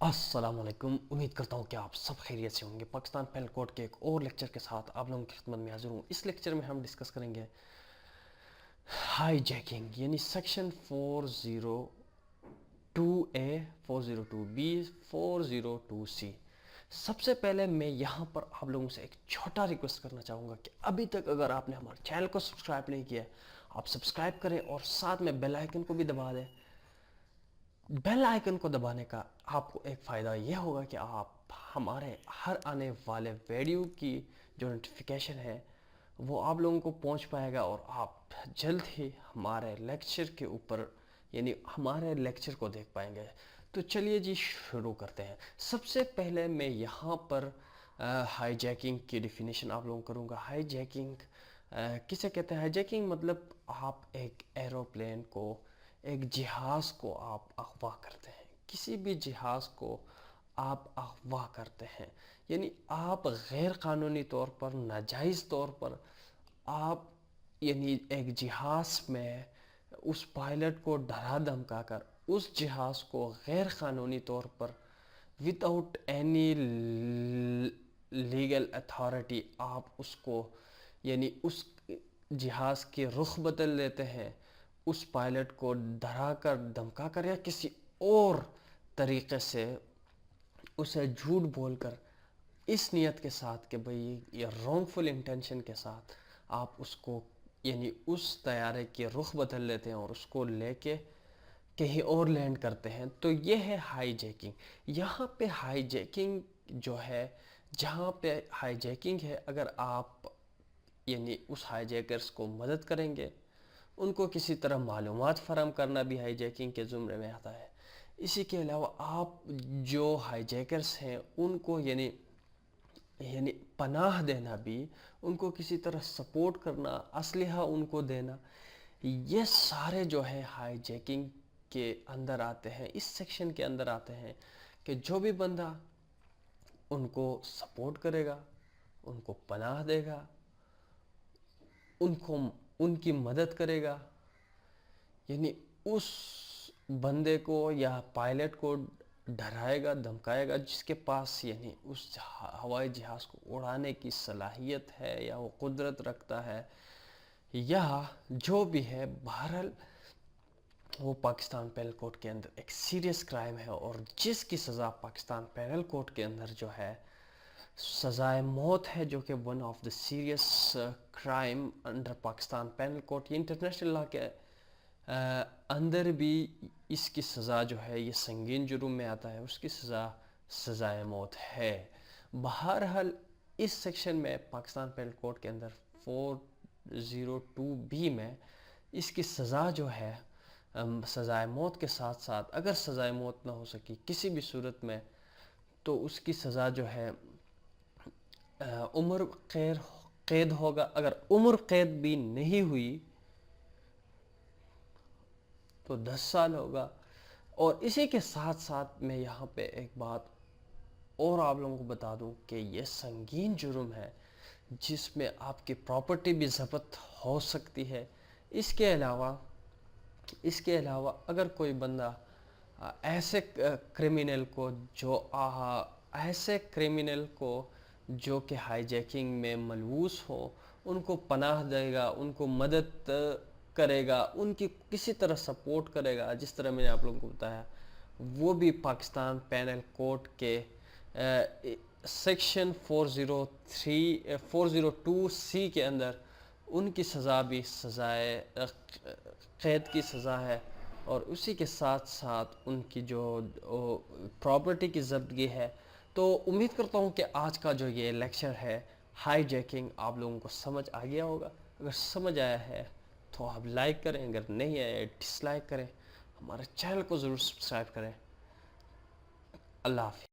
अस्सलाम वालेकुम। उम्मीद करता हूँ कि आप सब खैरियत से होंगे। पाकिस्तान पेनल कोड के एक और लेक्चर के साथ आप लोगों की खिदमत में हाजिर हूँ। इस लेक्चर में हम डिस्कस करेंगे हाई जैकिंग यानी सेक्शन 402A, 402B, 402C। सबसे पहले मैं यहाँ पर आप लोगों से एक छोटा रिक्वेस्ट करना चाहूँगा कि अभी तक अगर आपने हमारे चैनल को सब्सक्राइब नहीं किया आप सब्सक्राइब करें और साथ में बेल आइकन को भी दबा दें। बेल आइकन को दबाने का आपको एक फ़ायदा यह होगा कि आप हमारे हर आने वाले वीडियो की जो नोटिफिकेशन है वो आप लोगों को पहुंच पाएगा और आप जल्द ही हमारे लेक्चर के ऊपर यानी हमारे लेक्चर को देख पाएंगे। तो चलिए जी शुरू करते हैं। सबसे पहले मैं यहाँ पर हाईजैकिंग की डेफिनेशन आप लोगों को करूँगा। हाईजैकिंग किसे कहते हैं? हाईजैकिंग मतलब आप एक एरोप्लेन को, एक जहाज़ को आप अगवा करते हैं। किसी भी जहाज़ को आप अगवा करते हैं यानी आप गैर कानूनी तौर पर, नाजायज़ तौर पर आप यानी एक जहाज़ में उस पायलट को डरा धमका कर उस जहाज़ को गैर कानूनी तौर पर विदाउट एनी लीगल अथॉरिटी आप उसको यानी उस जहाज़ के रुख बदल देते हैं, उस पायलट को डरा कर, धमका कर या किसी और तरीक़े से उसे झूठ बोलकर इस नियत के साथ कि भाई ये रॉन्गफुल इंटेंशन के साथ आप उसको यानी उस तैयारे के रुख बदल लेते हैं और उसको लेके कहीं और लैंड करते हैं। तो ये है हाईजैकिंग। यहाँ पे हाईजैकिंग जो है, जहाँ पे हाईजैकिंग है, अगर आप यानी उस हाईजैकर्स को मदद करेंगे, उनको किसी तरह मालूमात फराहम करना भी हाईजैकिंग के ज़ुमरे में आता है। इसी के अलावा आप जो हाईजैकर्स हैं उनको यानी यानी पनाह देना भी, उनको किसी तरह सपोर्ट करना, असलहा उनको देना, ये सारे जो है हाईजैकिंग के अंदर आते हैं, इस सेक्शन के अंदर आते हैं कि जो भी बंदा उनको सपोर्ट करेगा, उनको पनाह देगा, उनको उनकी मदद करेगा, यानी उस बंदे को या पायलट को डराएगा, धमकाएगा जिसके पास यानी उस हवाई जहाज़ को उड़ाने की सलाहियत है या वो कुदरत रखता है या जो भी है, बहरहाल वो पाकिस्तान पेनल कोड के अंदर एक सीरियस क्राइम है और जिसकी सज़ा पाकिस्तान पेनल कोड के अंदर जो है सज़ाए मौत है, जो कि one of the serious crime under Pakistan penal code. ये इंटरनेशनल लॉ के अंदर भी इसकी सज़ा जो है ये संगीन जुर्म में आता है, उसकी सज़ा सज़ाए मौत है। बहरहाल इस सेक्शन में पाकिस्तान पेनल कोड के अंदर 402B में इसकी सज़ा जो है सज़ाए मौत के साथ साथ अगर सज़ाए मौत ना हो सकी किसी भी सूरत में तो उसकी सज़ा जो है उम्र कैद होगा। अगर उम्र कैद भी नहीं हुई तो 10 साल होगा। और इसी के साथ साथ मैं यहाँ पे एक बात और आप लोगों को बता दूँ कि ये संगीन जुर्म है जिसमें आपकी प्रॉपर्टी भी ज़ब्त हो सकती है। इसके अलावा अगर कोई बंदा ऐसे क्रिमिनल को जो कि हाईजैकिंग में मलवूस हो, उनको पनाह देगा, उनको मदद करेगा, उनकी किसी तरह सपोर्ट करेगा, जिस तरह मैंने आप लोगों को बताया, वो भी पाकिस्तान पेनल कोड के सेक्शन 402C के अंदर उनकी सज़ा भी सज़ाए क़ैद की सज़ा है और उसी के साथ साथ उनकी जो प्रॉपर्टी की ज़ब्तगी है। तो उम्मीद करता हूँ कि आज का जो ये लेक्चर है हाईजैकिंग आप लोगों को समझ आ गया होगा। अगर समझ आया है तो आप लाइक करें, अगर नहीं आया डिसलाइक करें। हमारे चैनल को ज़रूर सब्सक्राइब करें। अल्लाह हाफ़िज़।